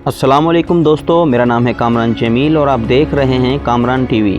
अस्सलाम वालेकुम दोस्तों, मेरा नाम है कामरान जमील और आप देख रहे हैं कामरान टीवी।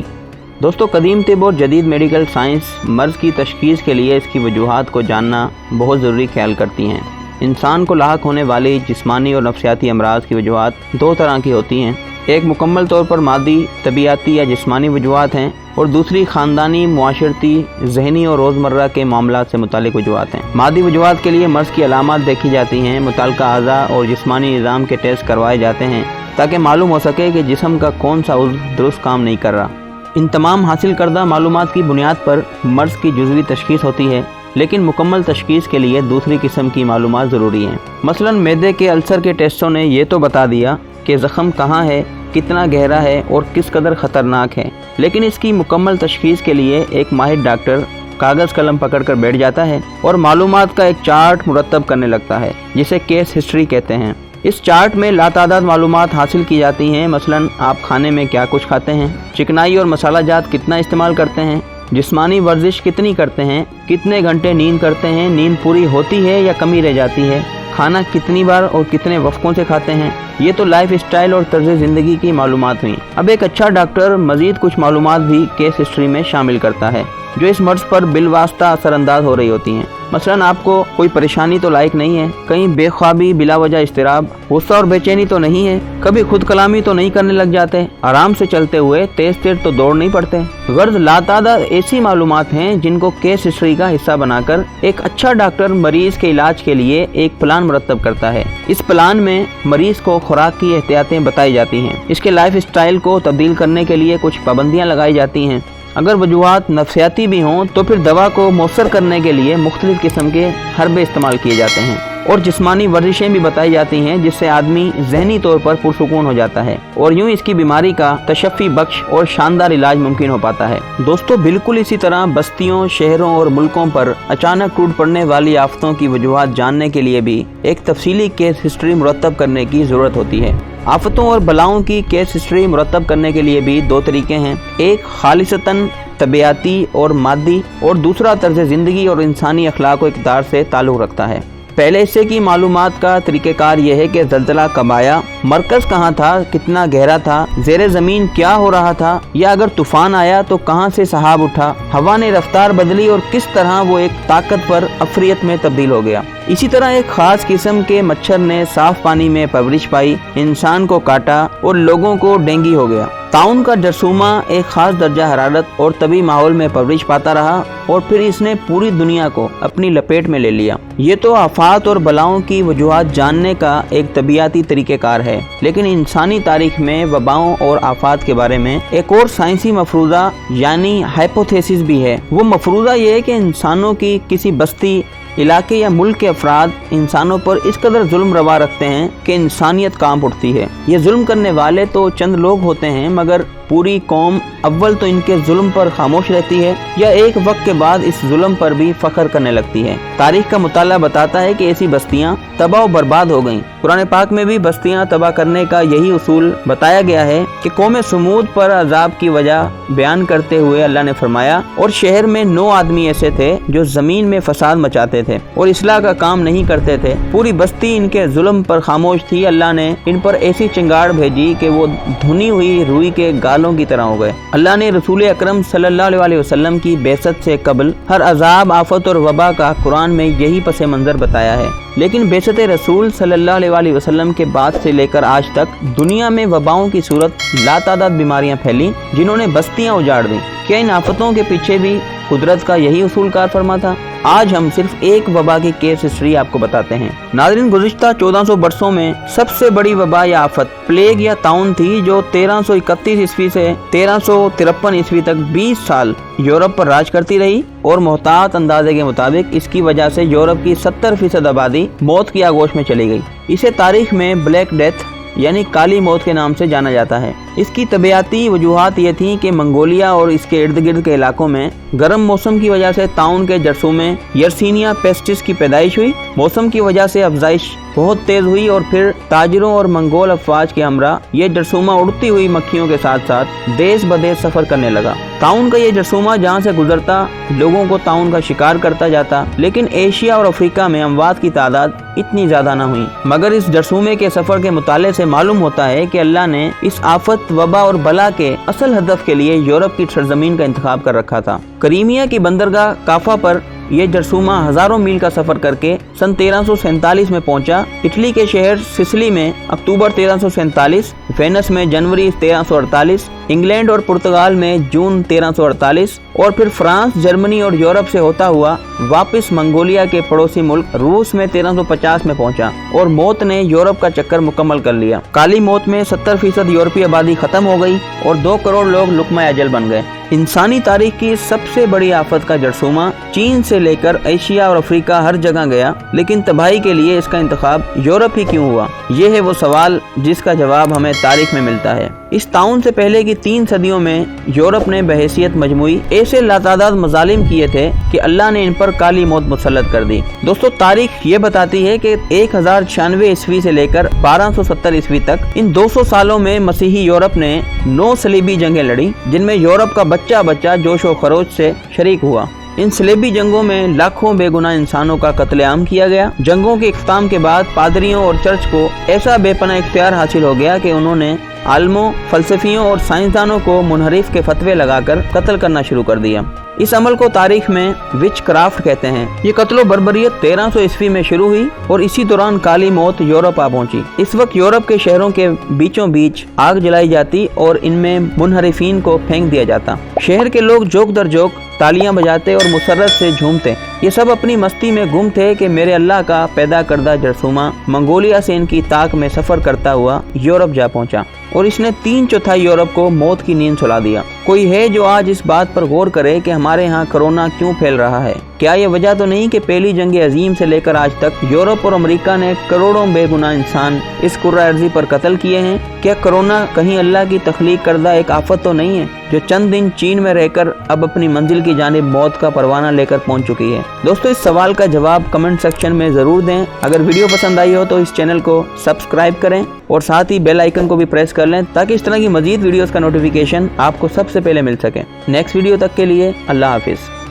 दोस्तों, कदीम तिब और जदीद मेडिकल साइंस मर्ज़ की तशख़ीस के लिए इसकी वजूहात को जानना बहुत ज़रूरी ख्याल करती हैं। इंसान को लाहक होने वाली जिस्मानी और नफ्सियाती अमराज की वजूहात दो तरह की होती हैं। एक मुकम्मल तौर पर मादी, तबीयाती या जिस्मानी वजूहात हैं और दूसरी ख़ानदानी, मुआशरती, ज़हनी और रोज़मर्रा के मामलात से मुतालिक वजूहात हैं। मादी वजूहात के लिए मर्ज़ की अलामात देखी जाती हैं, मुताल्लिका अज़ा और जिस्मानी निज़ाम के टेस्ट करवाए जाते हैं ताकि मालूम हो सके कि जिस्म का कौन सा उज़्व दुरुस्त काम नहीं कर रहा। इन तमाम हासिल करदा मालूमात की बुनियाद पर मर्ज़ की जुज़वी तशख़ीस होती है, लेकिन मुकम्मल तशख़ीस के लिए दूसरी किस्म की मालूमात ज़रूरी हैं। मसलन मैदे के अल्सर के टेस्टों ने ये तो बता दिया कि ज़ख़म कहाँ है, कितना गहरा है और किस कदर ख़तरनाक है, लेकिन इसकी मुकम्मल तशख़ीस के लिए एक माहिर डॉक्टर कागज़ कलम पकड़ कर बैठ जाता है और मालूमात का एक चार्ट मुरतब करने लगता है, जिसे केस हिस्ट्री कहते हैं। इस चार्ट में लातादाद मालूमात हासिल की जाती हैं। मसलन आप खाने में क्या कुछ खाते हैं, चिकनाई और मसाला जात कितना इस्तेमाल करते हैं, जिस्मानी वर्जिश कितनी करते हैं, कितने घंटे नींद करते हैं, नींद पूरी होती है या कमी रह जाती है, खाना कितनी बार और कितने वक्फों से खाते हैं। ये तो लाइफ स्टाइल और तर्ज ज़िंदगी की मालूमात हुई। अब एक अच्छा डॉक्टर मज़ीद कुछ मालूमात भी केस हिस्ट्री में शामिल करता है जो इस मर्ज़ पर बिलवास्ता असरअंदाज हो रही होती हैं। मसलन आपको कोई परेशानी तो लायक नहीं है, कहीं बेख्वाबी, बिलावजह इस्तिराब, गुस्सा और बेचैनी तो नहीं है, कभी खुद कलामी तो नहीं करने लग जाते, आराम से चलते हुए तेज तेज तो दौड़ नहीं पड़ते। गर्ज लातादाद ऐसी मालूमात हैं जिनको केस हिस्ट्री का हिस्सा बनाकर एक अच्छा डॉक्टर मरीज के इलाज के लिए एक प्लान मुरतब करता है। इस प्लान में मरीज को खुराक की एहतियातें बताई जाती हैं, इसके लाइफ स्टाइल को तब्दील करने के लिए कुछ पाबंदियाँ लगाई जाती हैं। अगर वजूहात नफ्सियाती भी हों तो फिर दवा को मौसर करने के लिए मुख्तलिफ किस्म के हर्बे इस्तेमाल किए जाते हैं और जिस्मानी वर्जिशें भी बताई जाती हैं, जिससे आदमी ज़हनी तौर पर पुरसुकून हो जाता है और यूं इसकी बीमारी का तशफ़ी बख्श और शानदार इलाज मुमकिन हो पाता है। दोस्तों, बिल्कुल इसी तरह बस्तियों, शहरों और मुल्कों पर अचानक टूट पड़ने वाली आफतों की वजूहात जानने के लिए भी एक तफसीली केस हिस्ट्री मुरतब करने की ज़रूरत होती है। आफतों और बलाओं की केस हिस्ट्री मुरतब करने के लिए भी दो तरीके हैं, एक खालिसतन तबीयाती और मादी और दूसरा तर्ज ज़िंदगी और इंसानी अखलाक व इक़दार से ताल्लुक़ रखता है। पहले हिस्से की मालूमात का तरीक़ेकार यह है कि ज़ल्ज़ला कब आया, मरकज़ कहाँ था, कितना गहरा था, ज़ेरे ज़मीन क्या हो रहा था, या अगर तूफ़ान आया तो कहाँ से सहाब उठा, हवा ने रफ्तार बदली और किस तरह वो एक ताकतवर अफरियत में तब्दील हो गया। इसी तरह एक ख़ास किस्म के मच्छर ने साफ़ पानी में परवरिश पाई, इंसान को काटा और लोगों को डेंगी हो गया। ताउन का जरसूमा एक ख़ास दर्जा हरारत और तभी माहौल में परवरिश पाता रहा और फिर इसने पूरी दुनिया को अपनी लपेट में ले लिया। ये तो आफात और बलाओं की वजूहात जानने का एक तबीयाती तरीक़ेकार है, लेकिन इंसानी तारीख में वबाओं और आफात के बारे में एक और साइंसी मफरूज़ा यानी हाइपोथेसिस भी है। वो मफरूज़ा ये है कि इंसानों की किसी बस्ती, इलाके या मुल्क के अफराद इंसानों पर इस कदर जुल्म रवा रखते हैं कि इंसानियत कांप उठती है। ये जुल्म करने वाले तो चंद लोग होते हैं, मगर पूरी कौम अव्वल तो इनके जुल्म पर खामोश रहती है या एक वक्त के बाद इस जुल्म पर भी फख्र करने लगती है। तारीख का मुताला बताता है कि ऐसी बस्तियां तबाह और बर्बाद हो गईं। कुरान पाक में भी बस्तियां तबाह करने का यही उसूल बताया गया है कि कौम समूद पर अजाब की वजह बयान करते हुए अल्लाह ने फरमाया, और शहर में 9 आदमी ऐसे थे जो जमीन में फसाद मचाते थे और इस्लाह का काम नहीं करते थे। पूरी बस्ती इनके जुल्म पर खामोश थी। अल्लाह ने इन पर ऐसी चिंगाड़ भेजी कि वो धुनी हुई रुई के गालों की तरह हो गए। अल्लाह ने रसूल अकरम सल्लल्लाहु अलैहि वसल्लम की बेसत से कबल हर अजाब, आफत और वबा का कुरान में यही पस मंजर बताया है, लेकिन बेसत रसूल सल्लल्लाहु अलैहि वसल्लम के बाद से लेकर आज तक दुनिया में वबाओं की सूरत लातादाद बीमारियां फैली जिन्होंने बस्तियां उजाड़ दी। क्या इन आफतों के पीछे भी कुदरत का यही उसूल कार फरमा था? आज हम सिर्फ एक वबा की केस हिस्ट्री आपको बताते हैं। नाज़रीन, गुज़िश्ता 1400 बरसों में सबसे बड़ी वबा या आफत प्लेग या ताउन थी, जो 1331 ईस्वी से 1353 ईस्वी तक 20 साल यूरोप पर राज करती रही और मोहतात अंदाजे के मुताबिक इसकी वजह से यूरोप की 70% आबादी मौत की आगोश में चली गई। इसे तारीख में ब्लैक डेथ यानी काली मौत के नाम से जाना जाता है। इसकी तबियाती वजूहात ये थी कि मंगोलिया और इसके इर्द गिर्द के इलाकों में गर्म मौसम की वजह से ताउन के जरसूमे यर्सीनिया पेस्टिस की पैदाइश हुई। मौसम की वजह से अफजाइश बहुत तेज हुई और फिर ताजिरों और मंगोल अफवाज के हमरा ये जरसूमा उड़ती हुई मक्खियों के साथ साथ देश बदेश सफर करने लगा। ताउन का ये जरसूमा जहाँ से गुजरता लोगों को ताउन का शिकार करता जाता, लेकिन एशिया और अफ्रीका में अमवात की तादाद इतनी ज्यादा न हुई। मगर इस जरसूमे के सफर के मुताले से मालूम होता है कि अल्लाह ने इस आफत, वबा और बला के असल हदफ के लिए यूरोप की सरजमीन का इंतखाब कर रखा था। क्रीमिया की बंदरगाह काफा पर यह जरसूमा हजारों मील का सफर करके सन 1347 में पहुंचा। इटली के शहर सिसिली में अक्टूबर 1347, वेनिस में जनवरी 1348, इंग्लैंड और पुर्तगाल में जून 1348 और फिर फ्रांस, जर्मनी और यूरोप से होता हुआ वापस मंगोलिया के पड़ोसी मुल्क रूस में 1350 में पहुंचा और मौत ने यूरोप का चक्कर मुकम्मल कर लिया। काली मौत में 70% यूरोपीय आबादी खत्म हो गई और 2 करोड़ लोग लुकमा अजल बन गए। इंसानी तारीख की सबसे बड़ी आफत का जरसूमा चीन से लेकर एशिया और अफ्रीका हर जगह गया, लेकिन तबाही के लिए इसका इंतखाब यूरोप ही क्यों हुआ? ये है वो सवाल जिसका जवाब हमें तारीख में मिलता है। इस ताउन से पहले की 3 सदियों में यूरोप ने बहैसियत मजमुई ऐसे लातादाद मजालिम किए थे कि अल्लाह ने इन पर काली मौत मुसल्लत कर दी। दोस्तों, तारीख ये बताती है कि 1096 ईस्वी से लेकर 1270 ईस्वी तक इन 200 सालों में मसीही यूरोप ने 9 सलीबी जंगें लड़ी, जिनमें यूरोप का बच्चा बच्चा जोश व खरोश से शरीक हुआ। इन सलेबी जंगों में लाखों बेगुनाह इंसानों का कत्लेआम किया गया। जंगों के इख्तिताम के बाद पादरियों और चर्च को ऐसा बेपनाह इख्तियार हासिल हो गया कि उन्होंने आलमों, फलसफियों और साइंसदानों को मुनहरिफ के फतवे लगाकर कत्ल करना शुरू कर दिया। इस अमल को तारीख में विच क्राफ्ट कहते हैं। ये कत्लो बर्बरियत 1300 ईस्वी में शुरू हुई और इसी दौरान काली मौत यूरोप आ पहुंची। इस वक्त यूरोप के शहरों के बीचों बीच आग जलाई जाती और इनमें मुनहरिफीन को फेंक दिया जाता। शहर के लोग जोक दर जोक तालियां बजाते और मुसर्रत से झूमते। ये सब अपनी मस्ती में गुम थे कि मेरे अल्लाह का पैदा करदा जरसूमा मंगोलिया से इनकी ताक में सफर करता हुआ यूरोप जा पहुंचा और इसने 3/4 यूरोप को मौत की नींद सुला दिया। कोई है जो आज इस बात पर गौर करे कि हमारे यहाँ कोरोना क्यों फैल रहा है? क्या ये वजह तो नहीं कि पहली जंग अजीम से लेकर आज तक यूरोप और अमेरिका ने करोड़ों बेगुनाह इंसान इस कुर्रा अर्जी पर कत्ल किए हैं? क्या कोरोना कहीं अल्लाह की तख्लीक करदा एक आफत तो नहीं है जो चंद दिन चीन में रहकर अब अपनी मंजिल की जानिब मौत का परवाना लेकर पहुंच चुकी है? दोस्तों, इस सवाल का जवाब कमेंट सेक्शन में जरूर दें। अगर वीडियो पसंद आई हो तो इस चैनल को सब्सक्राइब करें और साथ ही बेल आइकन को भी प्रेस कर लें ताकि इस तरह की मजीद वीडियोस का नोटिफिकेशन आपको सबसे पहले मिल सके। नेक्स्ट वीडियो तक के लिए अल्लाह हाफिज।